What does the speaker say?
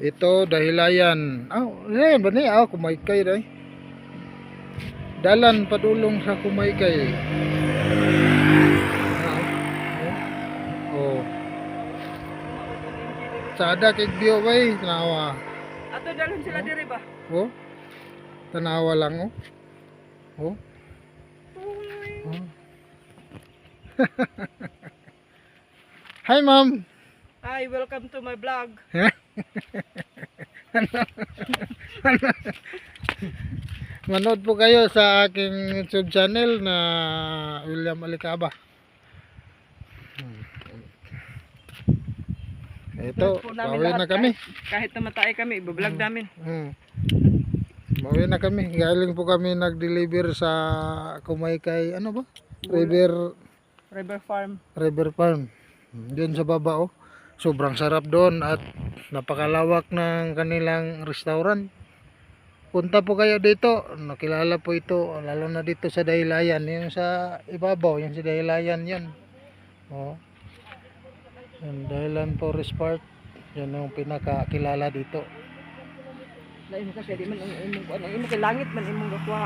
Ito dahilayan. Ba ni? Kumaykay ray. Dalan padulong sa Kumaykay. Oh. Sada kay view bay, tanawa. Ato dalhon sila diri ba? Oh. Tanawa lang oh. Oh. Oh. Hi ma'am. Hi, welcome to my vlog. Manood po kayo sa aking YouTube channel na William Alicaba. Ito, bawi na kami. Kahit namatay kami, i-vlog namin. Bawi na kami. Galing po kami nag-deliver sa Kumaykay, ano ba? River Farm. River Farm. Doon sa baba oh. Sobrang sarap doon at napakalawak ng kanilang restaurant. Punta po kayo dito. Nakilala po ito, lalo na dito sa Dahilayan, yung sa ibabaw, yung sa Dahilayan 'yan. Oh. Yung Dahilan Forest Park, yan yung pinakakilala dito. Lain kasi di man ang imong langit man imong gakuha.